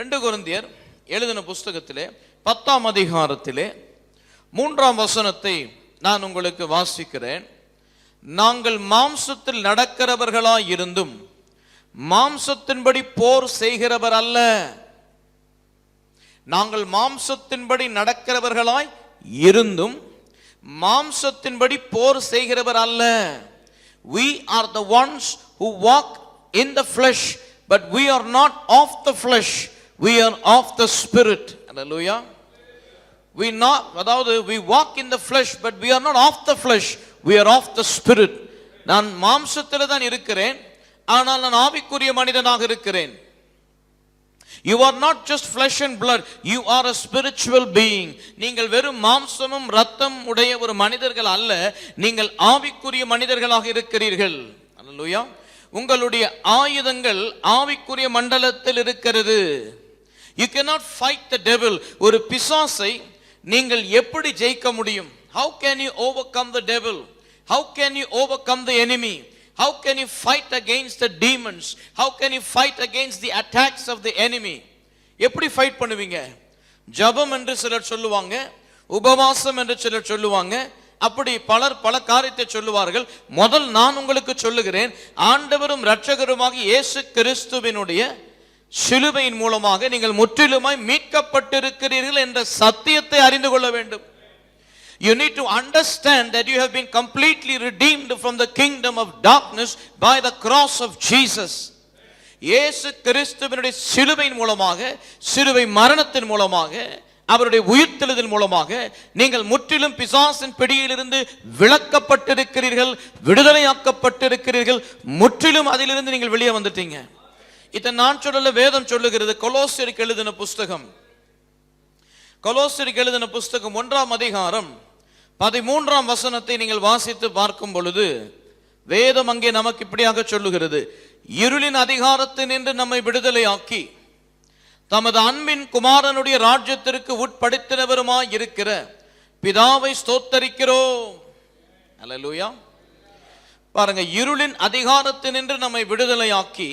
2 கொரிந்தியர் எழுதின புஸ்தகத்திலே 10ஆம் அதிகாரத்திலே 3ஆம் வசனத்தை நான் உங்களுக்கு வாசிக்கிறேன். நாங்கள் மாம்சத்தில் நடக்கிறவர்களாய் இருந்தும் மாம்சத்தின்படி போர் செய்கிறவர் அல்ல. நாங்கள் மாம்சத்தின்படி நடக்கிறவர்களாய் இருந்தும் மாம்சத்தின்படி போர் செய்கிறவர் அல்ல. We are the ones who walk in the flesh, but we are not of the flesh. We are of the spirit. Hallelujah. We walk in the flesh, but we are not of the flesh. We are of the spirit. நான் மாம்சத்தில் தான் இருக்கிறேன், ஆனால் நான் ஆவிக்குரிய மனிதனாக இருக்கிறேன். You are not just flesh and blood, you are a spiritual being. நீங்கள் வெறும் மாம்சமும் இரத்தம் உடைய ஒரு மனிதர்கள் அல்ல, நீங்கள் ஆவிக்குரிய மனிதர்களாக இருக்கிறீர்கள். அல்லேலூயா. உங்களுடைய ஆயுதங்கள் ஆவிக்குரிய மண்டலத்தில் இருக்கிறது. You cannot fight the devil. ஒரு பிசாசை நீங்கள் எப்படி ஜெயிக்க முடியும்? How can you overcome the devil? How can you overcome the enemy? How can you fight against the demons? How can you fight against the attacks of the enemy? எப்படி fight பண்ணுவீங்க? ஜெபம் என்று சிலர் சொல்லுவாங்க, உபவாசம் என்று சிலர் சொல்லுவாங்க, அப்படி பலர் பல காரியத்தை சொல்லுவார்கள். முதல் நான் உங்களுக்கு சொல்லுகிறேன், ஆண்டவரும் இரட்சகருமாகிய இயேசு கிறிஸ்துவினுடைய சிலுவையின் மூலமாக நீங்கள் முற்றிலுமாய் மீட்கப்பட்டிருக்கிறீர்கள் என்ற சத்தியத்தை அறிந்து கொள்ள வேண்டும். You need to understand that you have been completely redeemed from the kingdom of darkness by the cross of Jesus. இயேசு கிறிஸ்துவினுடைய சிலுவையின் மூலமாக, சிலுவை மரணத்தின் மூலமாக, அவருடைய உயிர்த்தெழுதல் மூலமாக நீங்கள் முற்றிலும் பிசாசின் பிடியிலிருந்து விலக்கப்பட்டிருக்கிறீர்கள், விடுதலையாக்கப்பட்டிருக்கிறீர்கள். முற்றிலும் அதிலிருந்து நீங்கள் வெளியே வந்துட்டீங்க. இதை நான் சொல்லல, வேதம் சொல்லுகிறது. கொலோசியருக்கு எழுதின புஸ்தகம், கொலோசியருக்கு எழுதின புஸ்தகம் 1ஆம் அதிகாரம் 13ஆம் வசனத்தை நீங்கள் வாசித்து பார்க்கும் பொழுது வேதம் அங்கே நமக்கு இப்படியாக சொல்லுகிறது. இருளின் அதிகாரத்தினின்று நம்மை விடுதலையாக்கி தமது அன்பின் குமாரனுடைய ராஜ்யத்திற்கு உட்படுத்தினவருமாய் இருக்கிற பிதாவை ஸ்தோத்தரிக்கிறோம். அல்லேலூயா. பாருங்க, இருளின் அதிகாரத்தினின்று நம்மை விடுதலையாக்கி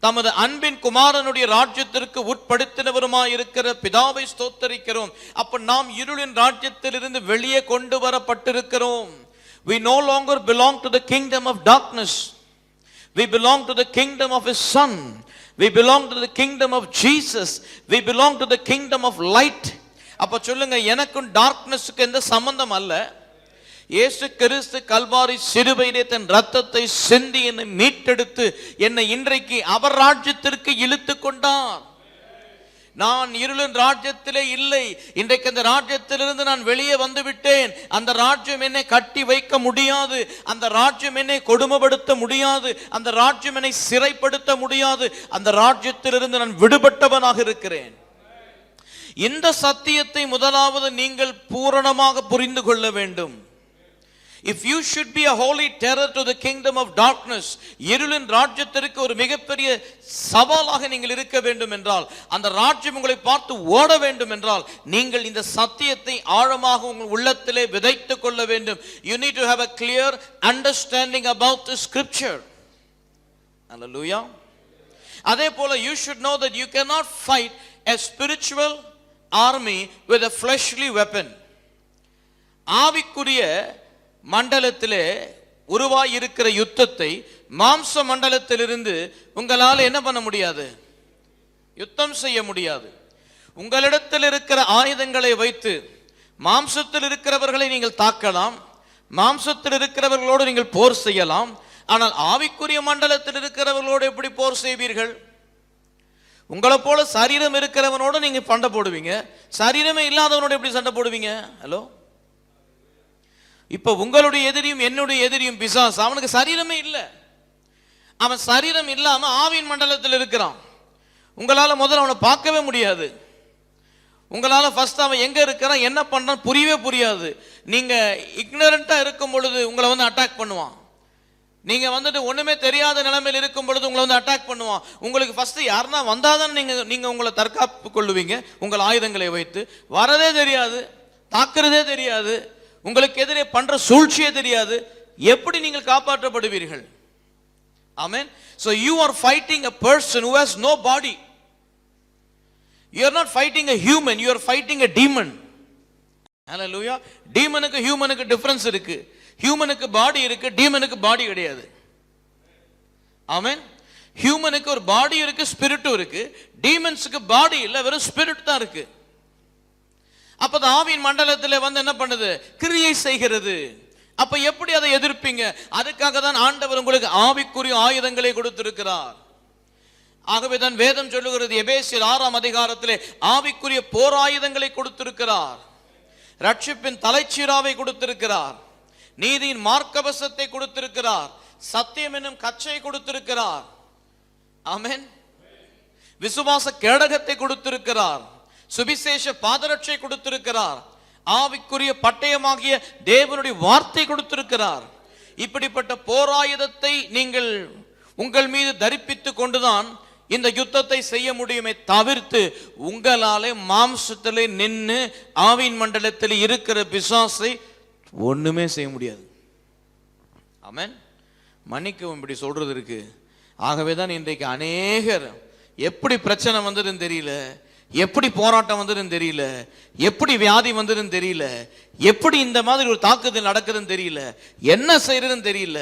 தமது அன்பின் குமாரனுடைய ராஜ்யத்திற்கு உட்படுத்தினவருமாய் இருக்கிற பிதாவை ஸ்தோத்தரிக்கிறோம். அப்ப நாம் இருளின் ராஜ்யத்திலிருந்து வெளியே கொண்டு வரப்பட்டிருக்கிறோம். We no longer belong to the kingdom of darkness. We belong to the kingdom of his son. We belong to the kingdom of Jesus. We belong to the kingdom of light. அப்ப சொல்லுங்க, எனக்கும் டார்க்னஸ்க்கு எந்த சம்பந்தம் அல்ல. இயேசு கிறிஸ்து கல்வாரி சிலுவையிலே தன் இரத்தத்தை சிந்தி என்னை மீட்டெடுத்து என்னை இன்றைக்கு அவர் ராஜ்யத்திற்கு இழுத்து கொண்டார். நான் இருளின் ராஜ்யத்திலே இல்லை, இன்றைக்கு அந்த ராஜ்யத்திலிருந்து நான் வெளியே வந்து விட்டேன். அந்த ராஜ்யம் என்னை கட்டி வைக்க முடியாது, அந்த ராஜ்யம் என்னை கொடுமைப்படுத்த முடியாது, அந்த ராஜ்யம் என்னை சிறைப்படுத்த முடியாது. அந்த ராஜ்யத்திலிருந்து நான் விடுபட்டவனாக இருக்கிறேன். இந்த சத்தியத்தை முதலாவது நீங்கள் பூரணமாக புரிந்து கொள்ள வேண்டும். If you should be a holy terror to the kingdom of darkness, இருளின் ராஜ்யத்திற்கு ஒரு மிகப்பெரிய சவாலாக நீங்கள் இருக்க வேண்டும் என்றால், அந்த ராஜ்யம் உங்களை பார்த்து ஓட வேண்டும் என்றால், நீங்கள் இந்த சத்தியத்தை ஆழமாக உங்கள் உள்ளத்திலே விதைத்துக் கொள்ள வேண்டும். You need to have a clear understanding about the scripture. Hallelujah. அதே போல you should know that you cannot fight a spiritual army with a fleshly weapon. ஆவிக்குரிய மண்டலத்திலே உருவாய் இருக்கிற யுத்தத்தை மாம்ச மண்டலத்திலிருந்து உங்களால் என்ன பண்ண முடியாது? யுத்தம் செய்ய முடியாது. உங்களிடத்தில் இருக்கிற ஆயுதங்களை வைத்து மாம்சத்தில் இருக்கிறவர்களை நீங்கள் தாக்கலாம், மாம்சத்தில் இருக்கிறவர்களோடு நீங்கள் போர் செய்யலாம். ஆனால் ஆவிக்குரிய மண்டலத்தில் இருக்கிறவர்களோடு எப்படி போர் செய்வீர்கள்? உங்களை போல சரீரம் இருக்கிறவனோடு நீங்க சண்டை போடுவீங்க, சரீரமே இல்லாதவனோடு எப்படி சண்டை போடுவீங்க? ஹலோ. இப்ப உங்களுடைய எதிரியும் என்னுடைய எதிரியும் பிசாசு. அவனுக்கு சரீரமே இல்லை, அவன் சரீரம் இல்லாம ஆவியின் மண்டலத்தில் இருக்கிறான். உங்களால முதல்ல அவனை பார்க்கவே முடியாது. உங்களால ஃபர்ஸ்ட் அவன் எங்க இருக்கிறான், என்ன பண்றான் புரியவே புரியாது. நீங்க இக்னரண்டா இருக்கும் பொழுது உங்களை வந்து அட்டாக் பண்ணுவான். நீங்க வந்துட்டு ஒண்ணுமே தெரியாத நிலைமையில் இருக்கும் பொழுது உங்களை வந்து அட்டாக் பண்ணுவான். உங்களுக்கு ஃபர்ஸ்ட் யாருன்னா வந்தாதான் நீங்க உங்களை தற்காப்பு கொள்ளுவீங்க. உங்கள் ஆயுதங்களை வைத்து வரதே தெரியாது, தாக்குறதே தெரியாது, உங்களுக்கு எதிரே பண்ற சூழ்ச்சியே தெரியாது. எப்படி நீங்கள் காப்பாற்றப்படுவீர்கள்? ஆமென். So you are fighting a person who has no body. You are not fighting a human, you are fighting a demon. Hallelujah. டீமனுக்கு ஹியூமனுக்கு டிஃபரன்ஸ் இருக்கு. ஹியூமனுக்கு பாடி இருக்கு, டீமனுக்கு பாடி கிடையாது. ஆமென். ஹியூமனுக்கு ஒரு பாடி இருக்கு, ஸ்பிரிட்டும் இருக்கு. டீமன்ஸ்க்கு பாடி இல்ல, வெறும் ஸ்பிரிட் தான் இருக்கு. அப்ப ஆவியின் மண்டலத்தில் என்ன பண்ணுது? கிரியை செய்கிறது. அப்ப எப்படி அதை எதிர்ப்பீங்க? அதுக்காக தான் ஆண்டவர் உங்களுக்கு ஆவிக்குரிய ஆயுதங்களை கொடுத்திருக்கிறார். ஆகவே தான் வேதம் சொல்லுகிறது, எபேசியர் 6ஆம் அதிகாரத்திலே ஆவிக்குரிய போராயுதங்களை கொடுத்திருக்கிறார். ரட்சிப்பின் தலைச்சீராவை கொடுத்திருக்கிறார். நீதியின் மார்க்கவசத்தை கொடுத்திருக்கிறார். சத்தியம் என்னும் கச்சை கொடுத்திருக்கிறார். ஆமென். விசுவாச கேடகத்தை கொடுத்திருக்கிறார். சுவிசேஷ பாதரட்சை கொடுத்திருக்கிறார். ஆவிக்குரிய பட்டயமாகிய தேவனுடைய வார்த்தை கொடுத்திருக்கிறார். இப்படிப்பட்ட போராயுதத்தை நீங்கள் உங்கள் மீது தரிப்பித்துக் கொண்டுதான் இந்த யுத்தத்தை செய்ய முடியுமே தவிர்த்து உங்களாலே மாம்சத்திலே நின்று ஆவியின் மண்டலத்தில் இருக்கிற பிசாசை ஒண்ணுமே செய்ய முடியாது. ஆமென். மன்னிக்கவும், இப்படி சொல்றது இருக்கு. ஆகவே தான் இன்றைக்கு அநேகர் எப்படி பிரச்சனை வந்ததுன்னு தெரியல, எப்படி போராட்டம் வந்ததுன்னு தெரியல, எப்படி வியாதி வந்ததுன்னு தெரியல, எப்படி இந்த மாதிரி ஒரு தாக்குதல் நடக்குதுன்னு தெரியல, என்ன செய்யறதுன்னு தெரியல.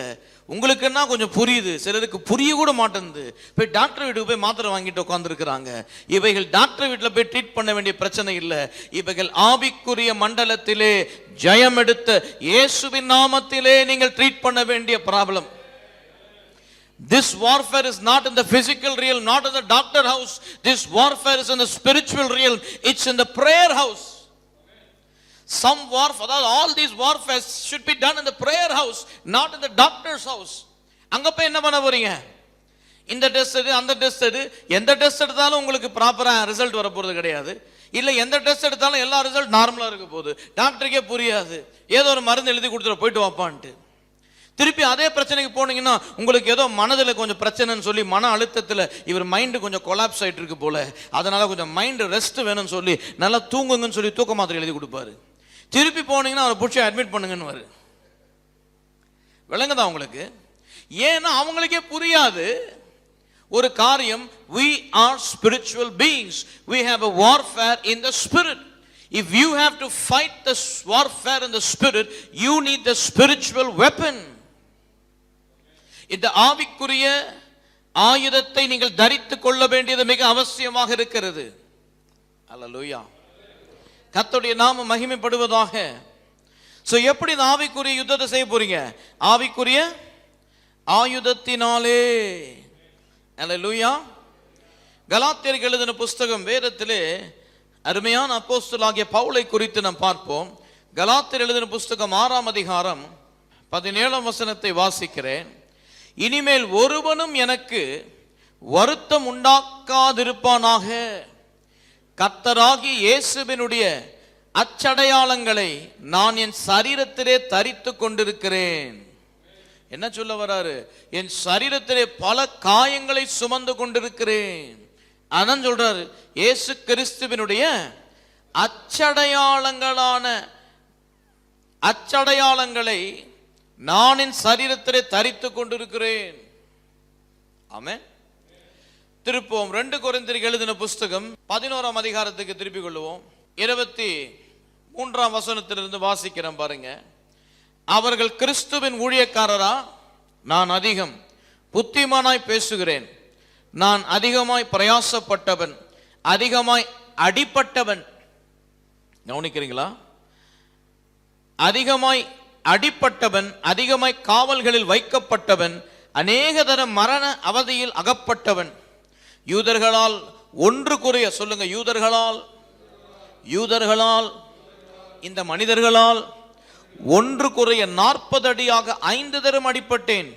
உங்களுக்குன்னா கொஞ்சம் புரியுது, சிலருக்கு புரிய கூட மாட்டேங்குது. போய் டாக்டர் வீட்டுக்கு போய் மாத்திரை வாங்கிட்டு உட்காந்துருக்கிறாங்க. இவைகள் டாக்டர் வீட்டில் போய் ட்ரீட் பண்ண வேண்டிய பிரச்சனை இல்லை. இவைகள் ஆவிக்குரிய மண்டலத்திலே ஜெயம் எடுத்த இயேசுவின் நாமத்திலே நீங்கள் ட்ரீட் பண்ண வேண்டிய problem. This warfare is not in the physical realm, not in the doctor house. This warfare is in the spiritual realm. It's in the prayer house. Some warfare, all these warfares should be done in the prayer house, not in the doctor's house. அங்க போய் என்ன பண்ண போறீங்க? இந்த test எடு, அந்த test எடு. எந்த டெஸ்ட் எடுத்தாலும் உங்களுக்கு ப்ராப்பரா ரிசல்ட் வர போறது கிடையாது. இல்ல எந்த டெஸ்ட் எடுத்தாலும் எல்லா ரிசல்ட் நார்மலா இருக்க போகுது. டாக்டருக்கே புரியாது. ஏதோ ஒரு மருந்து எழுதி கொடுத்துட்டு போயிட்டு வாப்பான்ட்டு. திருப்பி அதே பிரச்சனைக்கு போனீங்கன்னா உங்களுக்கு ஏதோ மனதில் கொஞ்சம் பிரச்சனைன்னு சொல்லி மன அழுத்தத்தில் இவர் மைண்டு கொஞ்சம் கொலாப்ஸ் ஆகிட்டு இருக்கு போல, அதனால கொஞ்சம் மைண்டு ரெஸ்ட் வேணும்னு சொல்லி நல்லா தூங்குங்கன்னு சொல்லி தூக்க மாத்திரை எழுதி கொடுப்பாரு. திருப்பி போனீங்கன்னா அவரை பிடிச்சி அட்மிட் பண்ணுங்கன்னு வரு. விளங்குதா உங்களுக்கு? ஏன்னா அவங்களுக்கே புரியாது ஒரு காரியம். we are spiritual beings, we have a warfare in the spirit. If you have to fight the warfare in the spirit, you need the spiritual weapon. இந்த ஆவிக்குரிய ஆயுதத்தை நீங்கள் தரித்துக் கொள்ள வேண்டியது மிக அவசியமாக இருக்கிறது. அல்லேலூயா. கர்த்தருடைய நாமம் மகிமைப்படுவதாக. சோ எப்படி இந்த ஆவிக்குரிய யுத்தத்தை செய்ய போறீங்க? ஆவிக்குரிய ஆயுதத்தினாலே. அல்லேலூயா. கலாத்தியருக்கு எழுதின புஸ்தகம், வேதத்திலே அருமையான அப்போஸ்தலனாகிய பவுலை குறித்து நாம் பார்ப்போம். கலாத்தியர் எழுதின புஸ்தகம் 6ஆம் அதிகாரம் 17ஆம் வசனத்தை வாசிக்கிறேன். இனிமேல் ஒருவனும் எனக்கு வருத்தம் உண்டாக்காதிருப்பானாக. கர்த்தராகிய இயேசுவினுடைய அச்சடையாளங்களை நான் என் சரீரத்திலே தரித்து கொண்டிருக்கிறேன். என்ன சொல்ல வராரு? என் சரீரத்திலே பல காயங்களை சுமந்து கொண்டிருக்கிறேன். அதான் சொல்றாரு, இயேசு கிறிஸ்துவினுடைய அச்சடையாளங்களை நான் என் சரீரத்திலே தரித்து கொண்டிருக்கிறேன். ஆமென். திருப்போம் 2 கொரிந்தியருக்கு எழுதின புஸ்தகம் 11ஆம் அதிகாரத்துக்கு திருப்பிக் கொள்வோம். 23ஆம் வசனத்திலிருந்து வாசிக்கிறேன் பாருங்க. அவர்கள் கிறிஸ்துவின் ஊழியக்காரரா? நான் அதிகம் புத்திமானாய் பேசுகிறேன். நான் அதிகமாய் பிரயாசப்பட்டவன், அதிகமாய் அடிப்பட்டவன். கவனிக்கிறீங்களா? அதிகமாய் அடிப்பட்டவன், அதிகமாய் காவல்களில் வைக்கப்பட்டவன், அநேக தரம் மரண அவதியில் அகப்பட்டவன். யூதர்களால் ஒன்று குறைய சொல்லுங்க. யூதர்களால் இந்த மனிதர்களால் ஒன்று குறைய 40 அடியாக 5 தரம் அடிப்பட்டேன்.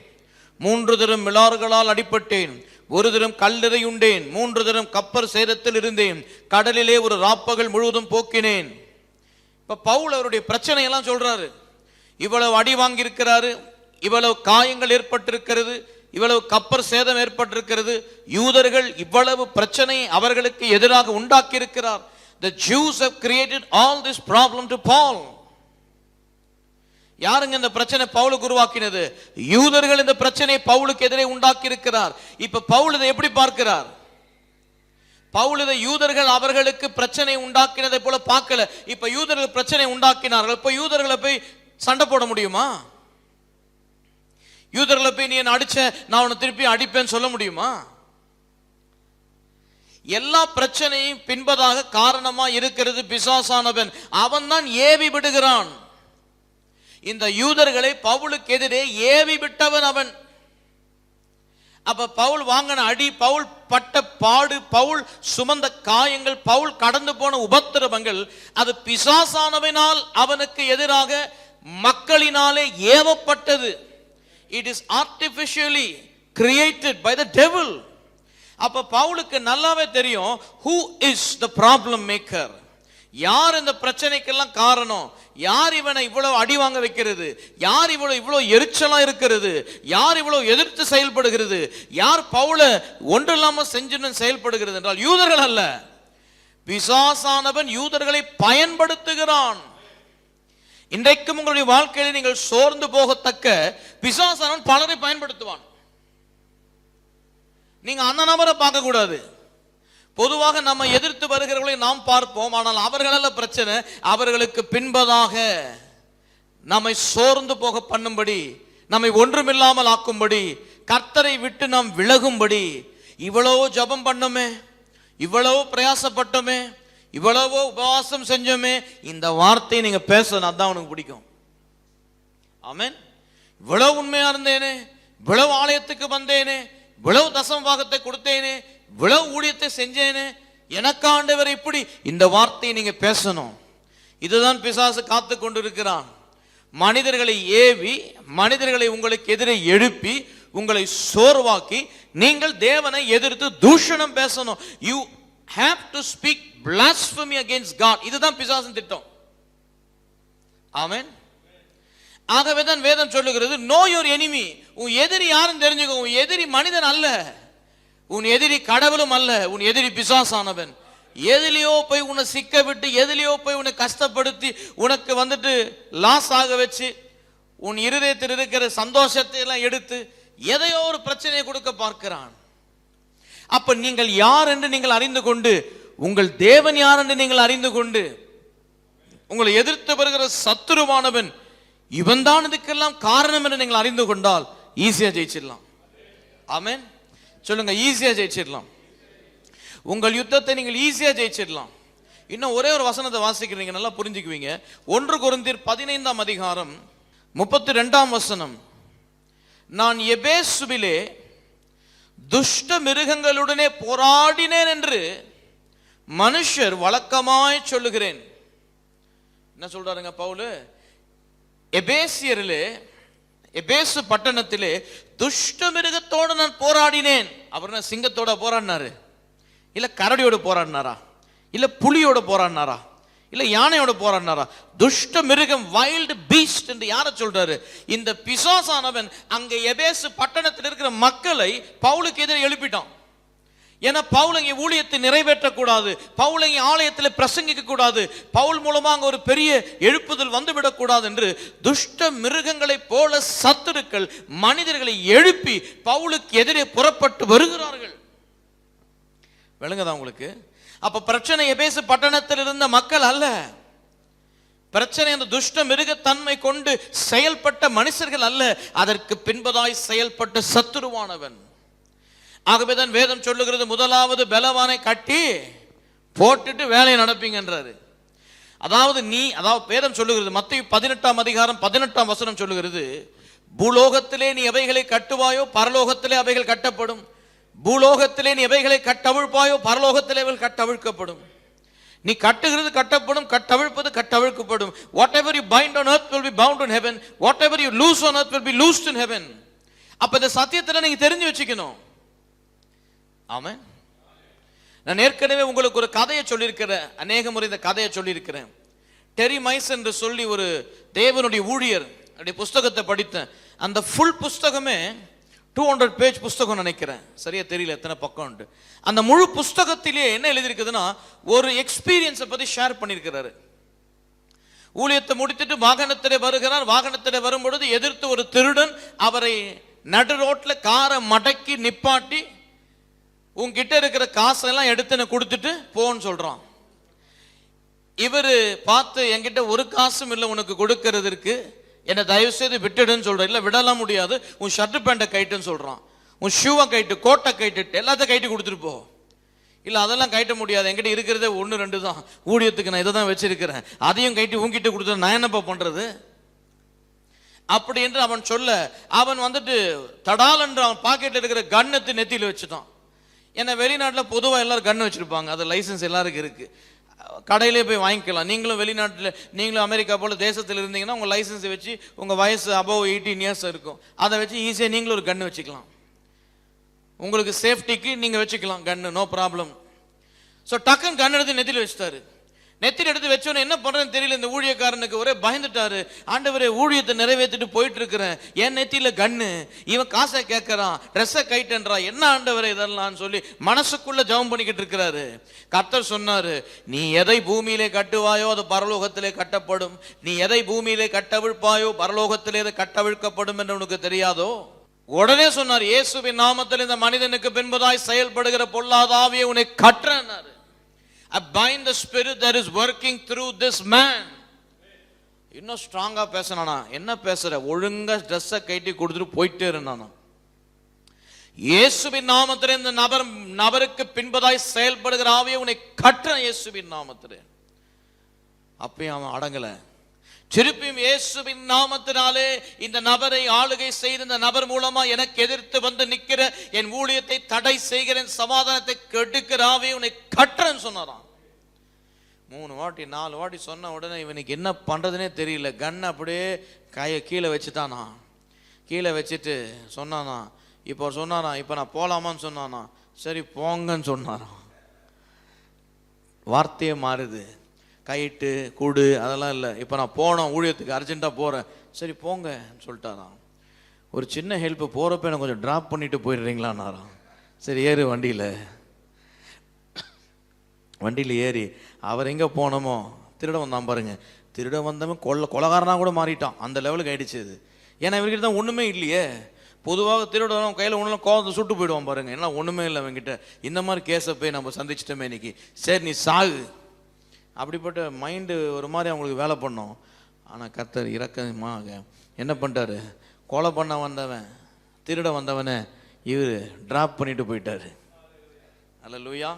3 தரம் மிலாறுகளால் அடிப்பட்டேன். 1 தரம் கல்லறை உண்டேன். 3 தரம் கப்பர் சேதத்தில் இருந்தேன். கடலிலே ஒரு ராப்பகல் முழுவதும் போக்கினேன். இப்ப பவுல் அவருடைய பிரச்சனை எல்லாம் சொல்றாரு. இவ்வளவு அடி வாங்கி இருக்கிறாரு, இவ்வளவு காயங்கள் ஏற்பட்டிருக்கிறது, இவ்வளவு கப்பர் சேதம் ஏற்பட்டிருக்கிறது. யூதர்கள் இவ்வளவு பிரச்சனை அவர்களுக்கு எதிராக உண்டாக்கி இருக்கிறார். The Jews have created all this problem to Paul. யாருங்க இந்த பிரச்சனை பவுலுக்கு உருவாக்கினது? யூதர்கள் இந்த பிரச்சனை பவுலுக்கு எதிரே உண்டாக்கி இருக்கிறார். இப்ப பவுல் இதை எப்படி பார்க்கிறார்? பவுல் இதை யூதர்கள் அவர்களுக்கு பிரச்சனை உண்டாக்கினதை போல பார்க்கல. இப்ப யூதர்கள் பிரச்சனை உண்டாக்கினார்கள். இப்ப யூதர்களை போய் சண்டை போட முடியுமா? யூதர்களை போய் நீ என்ன அடிச்ச, நான் உன்னை திருப்பி அடிப்பேன்னு சொல்ல முடியுமா? எல்லா பிரச்சனையும் பின்பதாக காரணமா இருக்கிறது பிசாசானவன். அவன் தான் ஏவி விடுகிறான். இந்த யூதர்களை பவுலுக்கு எதிரே ஏவி விட்டவன் அவன். அப்ப பவுல் வாங்கின அடி, பவுல் பட்ட பாடு, பவுல் சுமந்த காயங்கள், பவுல் கடந்து போன உபத்திரவங்கள், அது பிசாசானவனால் அவனுக்கு எதிராக மக்களினாலே ஏவப்பட்டது. It is artificially created by the devil. அப்ப பவுலுக்கு நல்லாவே தெரியும் who is the problem maker. யார் இந்த பிரச்சனைக்கெல்லாம் காரணம், யார் இவனை இவ்வளவு அடி வாங்க வைக்கிறது, யார் இவ்வளவு எரிச்சலா இருக்கிறது, யார் இவ்வளவு எதிர்த்து செயல்படுகிறது, யார் பவுலை ஒன்றில்லாம செஞ்சுன்னு செயல்படுகிறது என்றால் யூதர்கள் அல்ல, பிசாசானவன் யூதர்களை பயன்படுத்துகிறான். இன்றைக்கும் உங்களுடைய வாழ்க்கையில் நீங்கள் சோர்ந்து போகத்தக்க பிசாசானவன் பலரை பயன்படுத்துவான். நீங்க அந்த நபரை பார்க்க கூடாது. பொதுவாக நம்ம எதிர்த்து வருகிறவர்களை நாம் பார்ப்போம். ஆனால் அவர்களல்ல பிரச்சனை. அவர்களுக்கு பின்பதாக நம்மை சோர்ந்து போக பண்ணும்படி, நம்மை ஒன்றுமில்லாமல் ஆக்கும்படி, கர்த்தரை விட்டு நாம் விலகும்படி, இவ்வளவு ஜபம் பண்ணோமே, இவ்வளவு பிரயாசப்பட்டோமே, இவ்வளவோ உபவாசம் செஞ்சோமே, இந்த வார்த்தையை நீங்க பேசணும், அதான் உனக்கு பிடிக்கும். ஆமென். இவ்வளவு உண்மையா இருந்தேனே, இவ்வளவு ஆலயத்துக்கு வந்தேனே, இவ்வளவு தசம பாகத்தை கொடுத்தேனே, இவ்வளவு ஊழியத்தை செஞ்சேனே, எனக்கு ஆண்டவர் இப்படி, இந்த வார்த்தையை நீங்க பேசணும். இதுதான் பிசாசு காத்து கொண்டிருக்கிறான். மனிதர்களை ஏவி, மனிதர்களை உங்களுக்கு எதிரே எழுப்பி, உங்களை சோர்வாக்கி, நீங்கள் தேவனை எதிர்த்து தூஷணம் பேசணும். You have to speak blasphemy against God. இதுதான் பிசாசின் திட்டம். ஆமென். ஆகவேதான் வேதம் சொல்லுகிறது know your enemy. உன் எதிரி யாருன்னு தெரிஞ்சுக்கோ. உன் எதிரி மனிதன் அல்ல, உன் எதிரி கடவுளும் அல்ல, உன் எதிரி பிசாசானவன். எதிலையோ போய் உன்னை சிக்க விட்டு, எதிலையோ போய் உன்னை கஷ்டப்படுத்தி, உனக்கு வந்துட்டு லாஸ் ஆக வச்சு, உன் இருதயத்தில் இருக்கிற சந்தோஷத்தை எல்லாம் எடுத்து எதையோ ஒரு பிரச்சனையை கொடுக்க பார்க்கிறான். அப்ப நீங்கள் யார் என்று நீங்கள் அறிந்து கொண்டு, உங்கள் தேவன் யார் என்று நீங்கள் அறிந்து கொண்டு, உங்களை எதிர்த்து வருகிற சத்துருவானவன் இவன் தான் இதுக்கெல்லாம் காரணம் என்று நீங்கள் அறிந்து கொண்டால் ஈஸியா ஜெயிச்சிடலாம். ஆமென். சொல்லுங்க, ஈஸியா ஜெயிச்சிடலாம். உங்கள் யுத்தத்தை நீங்கள் ஈஸியா ஜெயிச்சிடலாம். இன்னும் ஒரே ஒரு வசனத்தை வாசிக்கிறீங்க, நல்லா புரிஞ்சுக்குவீங்க. 1 கொரிந்தியர் 15ஆம் அதிகாரம் 32ஆம் வசனம். நான் எபேசுவிலே துஷ்ட மிருகங்களுடனே போராடினேன் என்று மனுஷர் வழக்கமாய் சொல்லுகிறேன். என்ன சொல்றாருங்க பவுல்? எபேசியரிலே, எபேசு பட்டணத்திலே துஷ்ட மிருகத்தோடு நான் போராடினேன். அவர் சிங்கத்தோட போராடினாரு, இல்ல கரடியோட போராடினாரா, இல்ல புலியோட போராடினாரா, இல்ல யானையோட போராடினாரா? துஷ்ட மிருகம், வைல்டு பீஸ்ட் என்று யார சொல்றாரு? இந்த பிசாசானவன் அங்க எபேசு பட்டணத்தில் இருக்கிற மக்களை பவுலுக்கு எதிரே எழுப்பிட்டான். ஏன்னா பவுல் இங்கே ஊழியத்தை நிறைவேற்றக்கூடாது, பவுல் இங்கே ஆலயத்தில் பிரசங்கிக்க கூடாது, பவுல் மூலமா அங்க ஒரு பெரிய எழுப்புதல் வந்துவிடக் கூடாது என்று துஷ்ட மிருகங்களை போல சத்துருக்கள் மனிதர்களை எழுப்பி பவுலுக்கு எதிரே புறப்பட்டு வருகிறார்கள். விளங்குதா உங்களுக்கு? அப்ப பிரச்சனை எபேசு பட்டணத்தில் இருந்த மக்கள் அல்ல, பிரச்சனை அந்த துஷ்ட மிருகத்தன்மை கொண்டு செயல்பட்ட மனுஷர்கள் அல்ல, அதற்கு பின்பதாய் செயல்பட்ட சத்துருவானவன். ஆகவேதான் வேதம் சொல்லுகிறது, முதலாவது பலவானை கட்டி போட்டுட்டு வேலையை நடப்பீங்கன்றாரு. அதாவது வேதம் சொல்லுகிறது, மத்தேயு 18ஆம் அதிகாரம் 18ஆம் வசனம் சொல்லுகிறது, பூலோகத்திலே நீ எவைகளை கட்டுவாயோ பரலோகத்திலே அவைகள் கட்டப்படும், பூலோகத்திலே நீ எவைகளை கட்டவிழ்ப்பாயோ பரலோகத்திலே அவைகள் கட்டவிழ்க்கப்படும். நீ கட்டுகிறது கட்டப்படும், கட்டவிழ்ப்பது கட்டவிழ்க்கப்படும். whatever you bind on earth will be bound in heaven, whatever you loose on earth will be loosed in heaven. அப்ப இந்த சத்தியத்தை நீங்க தெரிஞ்சு வச்சுக்கணும். ஆமென். நான் ஏற்கனவே உங்களுக்கு ஒரு கதையை சொல்லியிருக்கிறேன், அநேக முறை இந்த கதையை சொல்லியிருக்கிறேன். டெரி மைஸ் என்று சொல்லி ஒரு தேவனுடைய ஊழியர் புஸ்தகத்தை படித்தேன். அந்த ஃபுல் புஸ்தகமே 200 பேஜ் புஸ்தகம் நினைக்கிறேன், சரியா தெரியல எத்தனை பக்கம் உண்டு. அந்த முழு புஸ்தகத்திலே என்ன எழுதியிருக்குதுன்னா, ஒரு எக்ஸ்பீரியன்ஸை பத்தி ஷேர் பண்ணியிருக்கிறாரு. ஊழியத்தை முடித்துட்டு வாகனத்திலே வருகிறார். வாகனத்திலே வரும்பொழுது எதிர்த்து ஒரு திருடன் அவரை நடு ரோட்ல காரை மடக்கி நிப்பாட்டி உன்கிட்ட இருக்கிற காசெல்லாம் எடுத்து எனக்கு கொடுத்துட்டு போன்னு சொல்றான். இவரு பார்த்து, என்கிட்ட ஒரு காசும் இல்லை உனக்கு கொடுக்கறதுக்கு, என்னை தயவு செய்து விட்டுடுன்னு சொல்ற. இல்ல விடலாம் முடியாது, உன் ஷர்ட் பேண்ட்டை கைட்டுன்னு சொல்றான். உன் ஷூவை கைட்டு, கோட்டை கைட்டு, எல்லாத்தையும் கைட்டு கொடுத்துட்டு போ. இல்ல அதெல்லாம் கைட்ட முடியாது, என்கிட்ட இருக்கிறதே 1-2 தான், ஊழியத்துக்கு நான் இதை தான் வச்சிருக்கிறேன், அதையும் கைட்டு உன்கிட்ட கொடுத்து நான் என்னப்பா பண்றது அப்படி என்று அவன் சொல்ல, அவன் வந்துட்டு தடால் என்று அவன் பாக்கெட்ல இருக்கிற கன்னத்தை நெத்தியில வச்சுட்டான். ஏன்னா வெளிநாட்டில் பொதுவாக எல்லாரும் கன் வச்சிருப்பாங்க, அது லைசன்ஸ் எல்லாருக்கும் இருக்கு, கடையிலே போய் வாங்கிக்கலாம். நீங்களும் வெளிநாட்டில், நீங்களும் அமெரிக்கா போல தேசத்தில் இருந்தீங்கன்னா உங்கள் லைசன்ஸை வச்சு உங்கள் வயசு அபவ் 18 இயர்ஸ் இருக்கும், அதை வச்சு ஈஸியாக நீங்களும் ஒரு கன்று வச்சுக்கலாம். உங்களுக்கு சேஃப்டிக்கு நீங்கள் வச்சுக்கலாம் கன்று, நோ ப்ராப்ளம். ஸோ டக்குன்னு கன் எடுத்து நெத்தியில் வச்சுட்டாரு. நெத்தியில் எடுத்து வச்சோன்னே என்ன பண்ணுறதுன்னு தெரியல இந்த ஊழியக்காரனுக்கு. ஒரே பயந்துட்டாரு. ஆண்டவரே, ஊழியத்தை நிறைவேற்றிட்டு போயிட்டு இருக்கிறேன், என் நெத்தியில் கண்ணு, இவன் காசை கேட்கறான், ட்ரெஸ்ஸை கைட்டன்றா, என்ன ஆண்டவரே இதெல்லாம் சொல்லி மனசுக்குள்ள ஜெபம் பண்ணிக்கிட்டு இருக்கிறாரு. கர்த்தர் சொன்னாரு, நீ எதை பூமியிலே கட்டுவாயோ அது பரலோகத்திலே கட்டப்படும், நீ எதை பூமியிலே கட்டவிழ்ப்பாயோ பரலோகத்திலே அது கட்டவிழ்க்கப்படும் என்று உனக்கு தெரியாதோ. உடனே சொன்னார், இயேசுவின் நாமத்தில் இந்த மனிதனுக்கு பின்பதாய் செயல்படுகிற பொல்லாத ஆவியை உன்னை கட்டுறேன்னாரு. I bind the spirit that is working through this man. இன்னும் ஸ்ட்ராங்கா பேசனானா, என்ன பேசுற, ஒழுங்கா ட்ரெஸ்ஸை கைட்டி கொடுத்துட்டு போயிட்டே இருந்தானா. இயேசுவின் நாமத்திலே இந்த நபருக்கு பின்பதாய் செயல்படுகிற ஆவியை உன்னை கட்டுறேன் இயேசுவின் நாமத்திலே. அப்பயும் அவன் அடங்கல. திருப்பியும் இயேசுவின் நாமத்தினாலே இந்த நபரை ஆளுகை செய்த இந்த நபர் மூலமா எனக்கு எதிர்த்து வந்து நிக்கிற என் ஊழியத்தை தடை செய்கிறேன், சமாதானத்தை கெடுக்கிற ஆவியை உன்னை கட்டுறேன்னு சொன்னாராம். 3 வாட்டி 4 வாட்டி சொன்ன உடனே இவனுக்கு என்ன பண்றதுனே தெரியல. கன் அப்படியே கையை கீழே வச்சுட்டானா. கீழே வச்சுட்டு சொன்னானா, இப்போ சொன்னானா, இப்போ நான் போலாமான்னு சொன்னானா. சரி போங்கன்னு சொன்னாராம். வார்த்தையே மாறுது. கைட்டு கூடு அதெல்லாம் இல்லை, இப்போ நான் போனோம் ஊழியத்துக்கு அர்ஜென்ட்டாக போகிறேன், சரி போங்கன்னு சொல்லிட்டாராம். ஒரு சின்ன ஹெல்ப்பு, போகிறப்ப எனக்கு கொஞ்சம் ட்ராப் பண்ணிட்டு போயிடுறீங்களான்னாராம். சரி ஏறு வண்டியில். வண்டியில் ஏறி அவர் எங்கே போனோமோ, திருட வந்தான் பாருங்க, திருட வந்தவன் கொலகாரனாக கூட மாறிட்டான், அந்த லெவலுக்கு ஆயிடுச்சு அது. ஏன்னா இவர்கிட்ட தான் ஒன்றுமே இல்லையே. பொதுவாக திருடவன் கையில் ஒன்றும் கோவத்தை சுட்டு போயிடுவான் பாருங்க, ஏன்னா ஒன்றுமே இல்லை அவங்ககிட்ட. இந்த மாதிரி கேஸை போய் நம்ம சந்திச்சிட்டோமே இன்னைக்கு, சரி நீ சாகு. அப்படிப்பட்ட மைண்டு ஒரு மாதிரி அவங்களுக்கு வேலை பண்ணோம். ஆனால் கர்த்தர் இரக்கமாக என்ன பண்ணிட்டாரு, கொலை பண்ண வந்தவன், திருட வந்தவனை இவர் டிராப் பண்ணிட்டு போயிட்டாரு. அல்லேலூயா.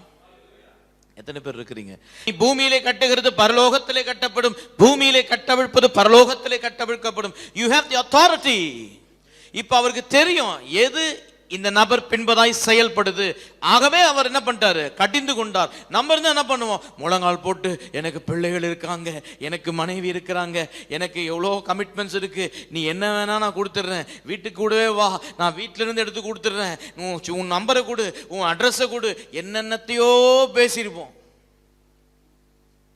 எத்தனை பேர் இருக்கிறீங்க? நீ பூமியிலே கட்டுகிறது பரலோகத்திலே கட்டப்படும், பூமியிலே கட்டவிழ்ப்பது பரலோகத்திலே கட்டவிழ்க்கப்படும். You have the authority. இப்ப அவருக்கு தெரியும் எது இந்த நபர் பின்பதாய் செயல்படுது. ஆகவே அவர் என்ன பண்ணிட்டாரு, கடிந்து கொண்டார். நம்ம இருந்தா என்ன பண்ணுவோம், முழங்கால் போட்டு எனக்கு பிள்ளைகள் இருக்காங்க, எனக்கு மனைவி இருக்கிறாங்க, எனக்கு எவ்வளோ கமிட்மெண்ட்ஸ் இருக்கு, நீ என்ன வேணா நான் கொடுத்துட்றேன், வீட்டுக்கு கூடவே வா, நான் வீட்டில இருந்து எடுத்து கொடுத்துட்றேன், உன் நம்பரை கொடு, உன் அட்ரஸை கொடு, என்னென்னத்தையோ பேசியிருப்போம்.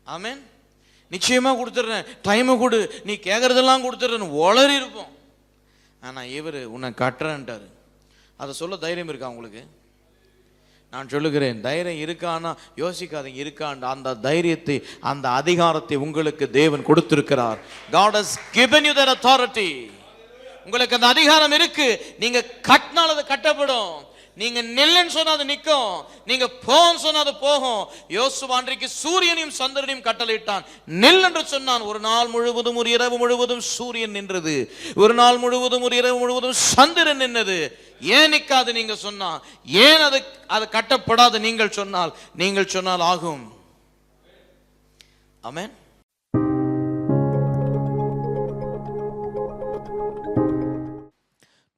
ஆமென். நிச்சயமா கொடுத்துட்றேன், டைமை கொடு, நீ கேட்கறதெல்லாம் கொடுத்துட்றேன்னு உளறி இருப்போம். ஆனா இவர் உன்னை கட்டுறேன்ட்டாரு. அதை சொல்ல தைரியம் இருக்கா உங்களுக்கு? நான் சொல்லுகிறேன், தைரியம் இருக்கான்னா யோசிக்காதீங்க, இருக்கான். அந்த தைரியத்தை, அந்த அதிகாரத்தை உங்களுக்கு தேவன் கொடுத்திருக்கிறார். God has given you that authority. உங்களுக்கு அந்த அதிகாரம் இருக்கு. நீங்க கட்டினால் அது கட்டப்படும், நீங்க நில்லுன்னு சொன்னா அது நிற்கும், நீங்க போன்னு சொன்னா அது போகும். யோசுவா அன்றைக்கு சூரியனையும் சந்திரனையும் கட்டளையிட்டான். நில் என்று சொன்னான். ஒரு நாள் முழுவதும் ஒரு இரவு முழுவதும் சூரியன் நின்றது, ஒரு நாள் முழுவதும் ஒரு இரவு முழுவதும் சந்திரன் நின்றது. ஏன் நிற்காது நீங்க சொன்னா, ஏன் அது கட்டப்படாது நீங்கள் சொன்னால் ஆகும். ஆமென்.